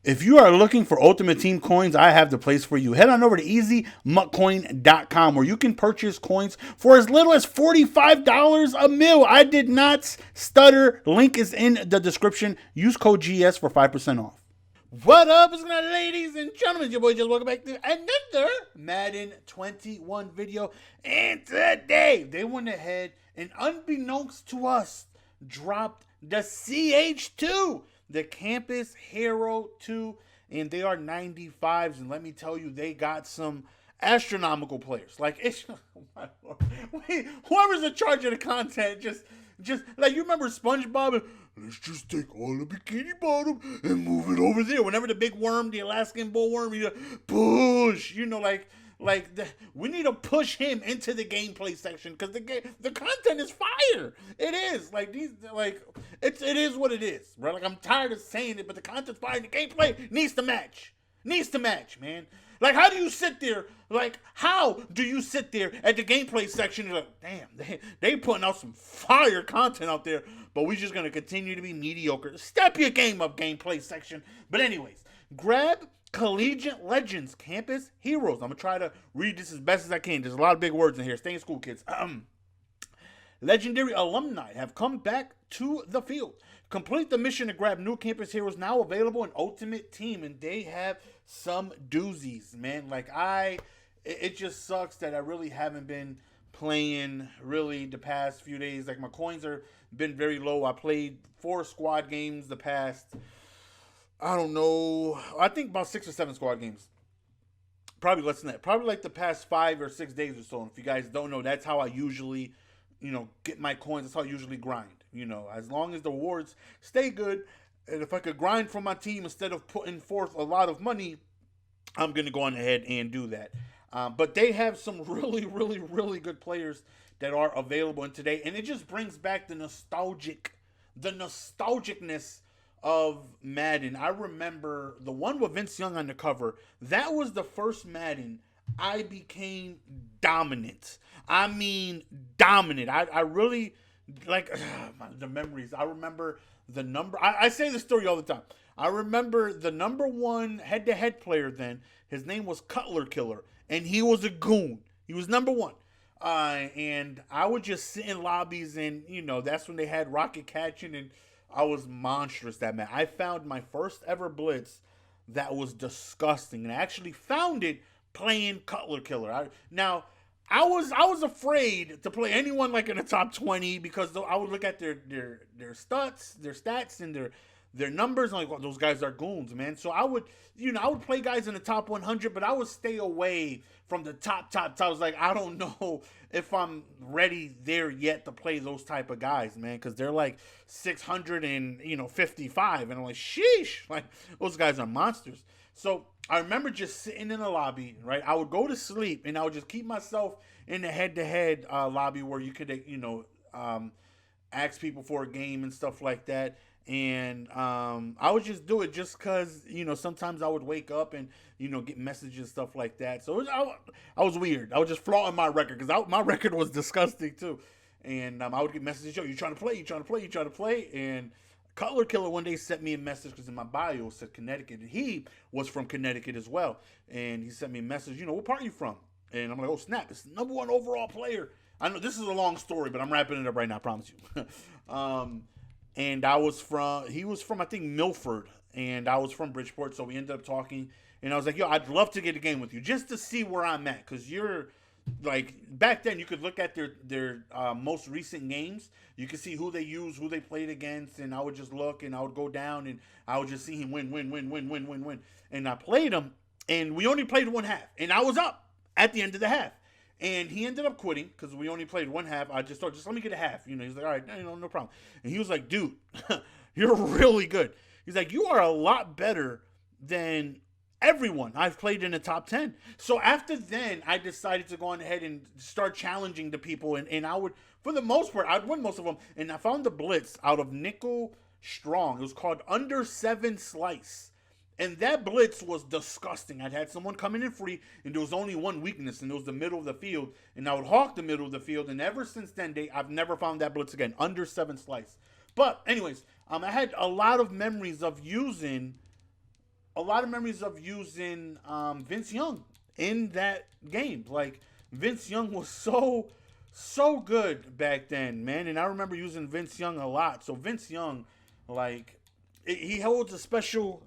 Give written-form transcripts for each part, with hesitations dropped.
If you are looking for Ultimate Team coins, I have the place for you. Head on over to easymuckcoin.com where you can purchase coins for as little as $45 a mil. I did not stutter. Link is in the description. Use code GS for 5% off. What up, what's going on, ladies and gentlemen? Your boy just welcome back to another Madden 21 video. And today, they went ahead and unbeknownst to us, dropped the CH2, the Campus Hero 2. And they are 95s. And let me tell you, they got some astronomical players. Like, it's, oh my Lord. Wait, whoever's in charge of the content, just like, you remember SpongeBob and, let's just take all the Bikini Bottom and move it over there. Whenever the big worm, the Alaskan bullworm, you push, we need to push him into the gameplay section because the content is fire. It is it is what it is, right? Like, I'm tired of saying it, but the content's fire. The gameplay needs to match, man. Like, how do you sit there at the gameplay section and like, damn, they putting out some fire content out there, but we just going to continue to be mediocre. Step your game up, gameplay section. But anyways, grab Collegiate Legends Campus Heroes. I'm going to try to read this as best as I can. There's a lot of big words in here. Stay in school, kids. Legendary alumni have come back to the field. Complete the mission to grab new campus heroes now available in Ultimate Team, and they have some doozies, man. It just sucks that I really haven't been playing really the past few days. Like, my coins are been very low. I played 4 squad games the past, I don't know, I think about 6 or 7 squad games. Probably less than that. Probably like the past 5 or 6 days or so. And if you guys don't know, that's how I usually, get my coins. That's how I usually grind. As long as the rewards stay good, and if I could grind for my team instead of putting forth a lot of money, I'm going to go on ahead and do that. But they have some really, really, really good players that are available in today. And it just brings back the nostalgicness of Madden. I remember the one with Vince Young on the cover. That was the first Madden I became dominant. I mean, dominant. I really, the memories. I remember the number. I say this story all the time. I remember the number 1 head-to-head player then. His name was Cutler Killer, and he was a goon. He was number 1. And I would just sit in lobbies, and, that's when they had rocket catching, and I was monstrous that man. I found my first ever blitz that was disgusting, and I actually found it playing Cutler Killer. I was afraid to play anyone like in the top 20 because I would look at their stats, and their numbers, and like, oh, those guys are goons, man. So I would play guys in the top 100, but I would stay away from the top. I was like, I don't know if I'm ready there yet to play those type of guys, man, because they're like 655, and I'm like, sheesh, like, those guys are monsters. So I remember just sitting in a lobby, right? I would go to sleep, and I would just keep myself in the head-to-head lobby where you could, ask people for a game and stuff like that. And I would just do it just because, sometimes I would wake up and, get messages and stuff like that. So I was weird. I was just flaunting my record because my record was disgusting too. And I would get messages, yo, you trying to play? And Cutler Killer one day sent me a message because in my bio it said Connecticut, and he was from Connecticut as well. And he sent me a message, what part are you from? And I'm like, oh snap, it's the number 1 overall player. I know this is a long story, but I'm wrapping it up right now, I promise you. And he was from, I think, Milford, and I was from Bridgeport, so we ended up talking, and I was like, yo, I'd love to get a game with you, just to see where I'm at, because you're, like, back then, you could look at their most recent games, you could see who they used, who they played against, and I would just look, and I would go down, and I would just see him win, and I played him, and we only played 1 half, and I was up at the end of the half. And he ended up quitting because we only played 1 half. I just thought, just let me get a half. He's like, all right, no problem. And he was like, dude, you're really good. He's like, you are a lot better than everyone I've played in the top 10. So after then, I decided to go on ahead and start challenging the people. And I would, for the most part, I'd win most of them. And I found the blitz out of Nickel Strong. It was called Under 7 Slice. And that blitz was disgusting. I'd had someone coming in free, and there was only one weakness, and it was the middle of the field. And I would hawk the middle of the field, and ever since then, I've never found that blitz again. Under 7 slice. But anyways, I had a lot of memories of using a lot of memories of using Vince Young in that game. Like Vince Young was so good back then, man. And I remember using Vince Young a lot. So Vince Young, like he holds a special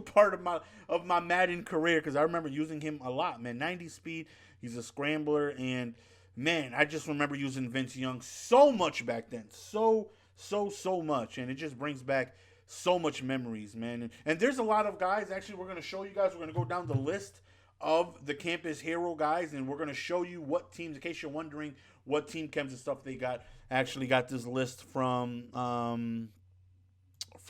part of my Madden career because I remember using him a lot, man. 90 speed, he's a scrambler, and man, I just remember using Vince Young so much back then, so much, and it just brings back so much memories, man. And there's a lot of guys. Actually, we're gonna show you guys. We're gonna go down the list of the campus hero guys, and we're gonna show you what teams. In case you're wondering what team chems and stuff they got, actually got this list from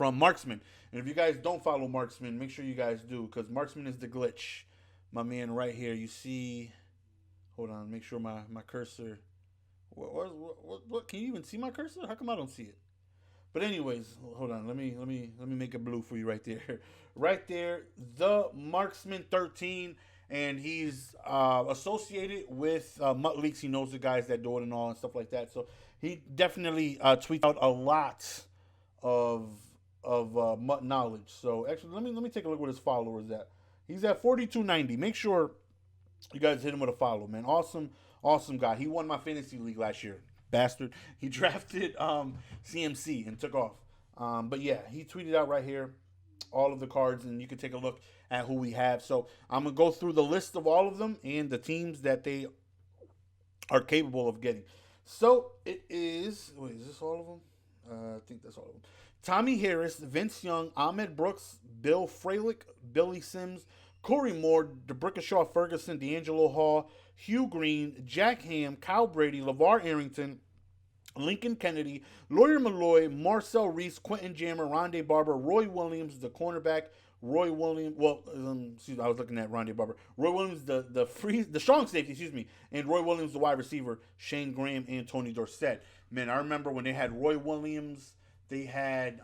Marksman. And if you guys don't follow Marksman, make sure you guys do, because Marksman is the glitch. My man right here. You see, hold on, make sure my cursor. What? Can you even see my cursor? How come I don't see it? But anyways, hold on. Let me make it blue for you right there. Right there, the Marksman 13, and he's associated with Mutt Leaks. He knows the guys that do it and all and stuff like that. So he definitely tweets out a lot of Mutt knowledge. So actually, let me take a look what his followers at. He's at 4290. Make sure you guys hit him with a follow, man. Awesome guy. He won my fantasy league last year. Bastard. He drafted CMC and took off. But yeah, he tweeted out right here all of the cards, and you can take a look at who we have. So I'm going to go through the list of all of them and the teams that they are capable of getting. So it is, wait, is this all of them? I think that's all of them. Tommy Harris, Vince Young, Ahmed Brooks, Bill Fralick, Billy Sims, Corey Moore, DeBrickashaw Ferguson, D'Angelo Hall, Hugh Green, Jack Ham, Kyle Brady, LeVar Arrington, Lincoln Kennedy, Lawyer Malloy, Marcel Reese, Quentin Jammer, Rondé Barber, Roy Williams, the cornerback, Roy Williams. Well, excuse me, I was looking at Rondé Barber. Roy Williams, the strong safety, excuse me, and Roy Williams, the wide receiver. Shane Graham and Tony Dorsett. Man, I remember when they had Roy Williams. They had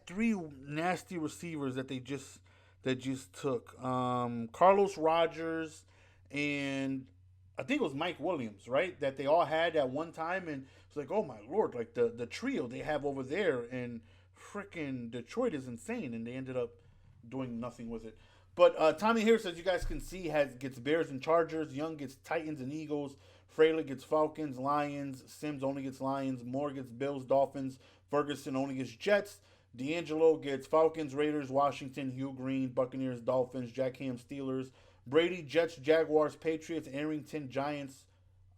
three nasty receivers that just took. Carlos Rogers and I think it was Mike Williams, right? That they all had at one time, and it's like, oh my lord, like the trio they have over there in freaking Detroit is insane, and they ended up doing nothing with it. But Tommy Harris, as you guys can see, gets Bears and Chargers. Young gets Titans and Eagles. Fraley gets Falcons, Lions. Sims only gets Lions. Moore gets Bills, Dolphins. Ferguson only gets Jets. D'Angelo gets Falcons, Raiders, Washington. Hugh Green, Buccaneers, Dolphins. Jack Ham, Steelers. Brady, Jets, Jaguars, Patriots. Arrington, Giants.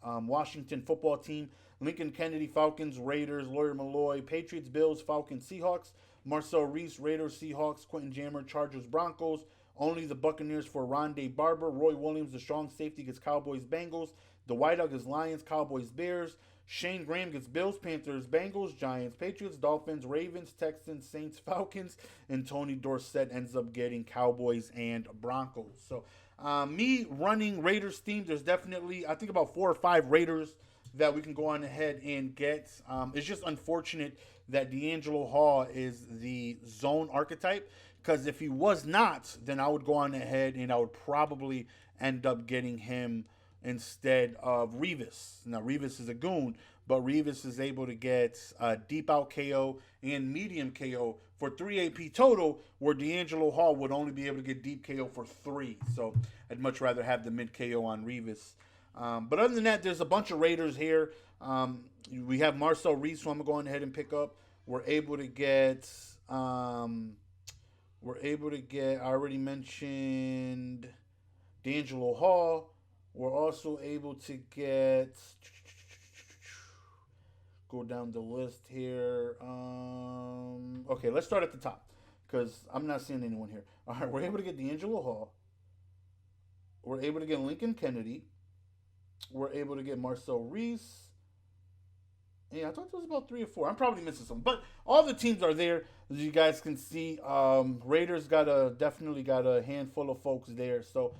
Washington football team. Lincoln Kennedy, Falcons, Raiders. Lawyer Malloy, Patriots, Bills, Falcons, Seahawks. Marcel Reese, Raiders, Seahawks. Quentin Jammer, Chargers, Broncos. Only the Buccaneers for Rondé Barber. Roy Williams, the strong safety, gets Cowboys, Bengals. The Whiteout gets Lions, Cowboys, Bears. Shane Graham gets Bills, Panthers, Bengals, Giants, Patriots, Dolphins, Ravens, Texans, Saints, Falcons. And Tony Dorsett ends up getting Cowboys and Broncos. So me running Raiders team, there's definitely, I think, about 4 or 5 Raiders that we can go on ahead and get. It's just unfortunate that D'Angelo Hall is the zone archetype, because if he was not, then I would go on ahead and I would probably end up getting him instead of Revis. Now, Revis is a goon, but Revis is able to get deep out KO and medium KO for 3 AP total, where D'Angelo Hall would only be able to get deep KO for 3. So I'd much rather have the mid KO on Revis. But other than that, there's a bunch of Raiders here. We have Marcel Reese, who I'm going to go on ahead and pick up. We're able to get, I already mentioned D'Angelo Hall. We're also able to get, go down the list here. Okay, let's start at the top, because I'm not seeing anyone here. All right, we're able to get D'Angelo Hall. We're able to get Lincoln Kennedy. We're able to get Marcel Reese. Yeah, I thought there was about 3 or 4. I'm probably missing some, but all the teams are there, as you guys can see. Raiders definitely got a handful of folks there, so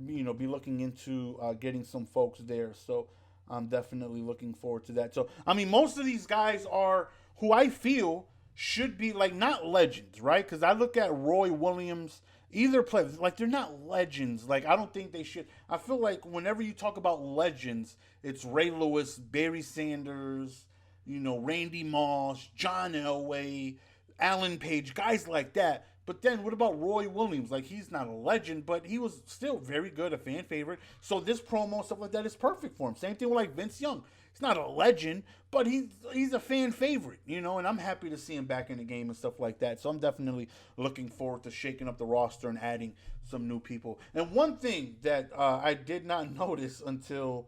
be looking into getting some folks there. So I'm definitely looking forward to that. So I mean, most of these guys are who I feel should be, like, not legends, right? Because I look at Roy Williams. Either play, like, they're not legends. Like, I don't think they should. I feel like whenever you talk about legends, it's Ray Lewis, Barry Sanders, Randy Moss, John Elway, Alan Page, guys like that. But then what about Roy Williams? Like, he's not a legend, but he was still very good, a fan favorite. So this promo, stuff like that, is perfect for him. Same thing with like Vince Young. He's not a legend, but he's a fan favorite, you know, and I'm happy to see him back in the game and stuff like that. So I'm definitely looking forward to shaking up the roster and adding some new people. And one thing that I did not notice until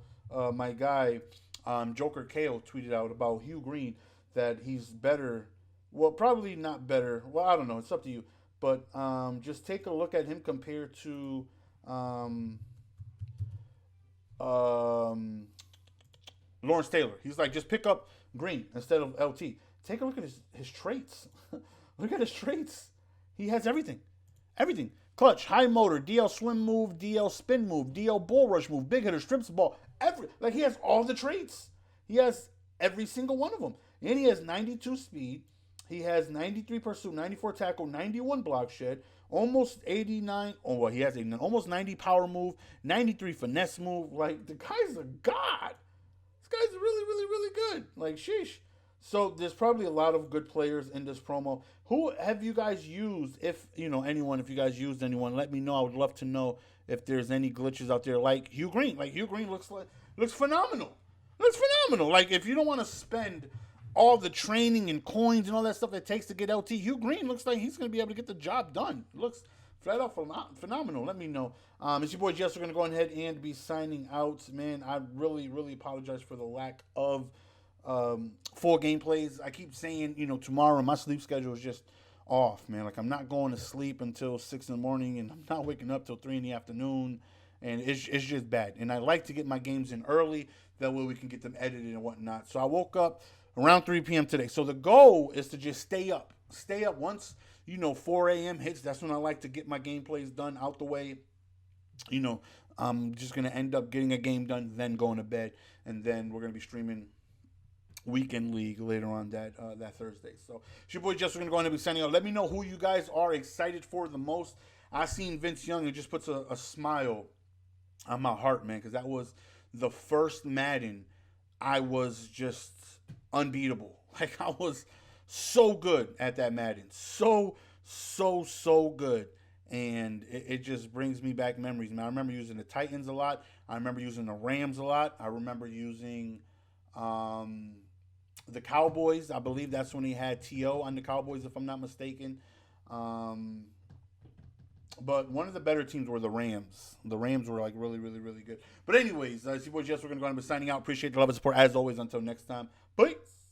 my guy Joker KO tweeted out about Hugh Green, that he's better. Well, probably not better. Well, I don't know. It's up to you. But just take a look at him compared to Lawrence Taylor. He's like, just pick up Green instead of LT. Take a look at his traits. Look at his traits. He has everything. Everything. Clutch, high motor, DL swim move, DL spin move, DL bull rush move, big hitter, strips the ball. Like, he has all the traits. He has every single one of them. And he has 92 speed. He has 93 pursuit, 94 tackle, 91 block shed, almost 89. Oh, well, he has almost 90 power move, 93 finesse move. Like, the guy's a god. This guy's really, really, really good. Like, sheesh. So there's probably a lot of good players in this promo. Who have you guys used? If you know anyone, if you guys used anyone, let me know. I would love to know if there's any glitches out there. Like Hugh Green. Like, Hugh Green looks phenomenal. Looks phenomenal. Like, if you don't want to spend all the training and coins and all that stuff it takes to get LT, Hugh Green looks like he's going to be able to get the job done. Looks flat out phenomenal. Let me know. It's your boy Jess. We're going to go ahead and be signing out. Man, I really, really apologize for the lack of full gameplays. I keep saying, tomorrow my sleep schedule is just off, man. Like, I'm not going to sleep until 6 in the morning, and I'm not waking up till 3 in the afternoon, and it's just bad. And I like to get my games in early. That way we can get them edited and whatnot. So I woke up around 3 p.m. today. So the goal is to just stay up. Stay up once, 4 a.m. hits. That's when I like to get my gameplays done out the way. I'm just going to end up getting a game done, then going to bed. And then we're going to be streaming Weekend League later on that Thursday. So it's your boy Jess. We're going to go ahead and be signing out. Let me know who you guys are excited for the most. I seen Vince Young. It just puts a smile on my heart, man, because that was the first Madden. I was just unbeatable. Like, I was so good at that Madden. So good. And it just brings me back memories, man. I remember using the Titans a lot. I remember using the Rams a lot. I remember using the Cowboys. I believe that's when he had T.O. on the Cowboys, if I'm not mistaken. But one of the better teams were the Rams. The Rams were, like, really, really, really good. But anyways, it's your boy Jess. We're going to go on and be signing out. Appreciate the love and support, as always. Until next time. Peace.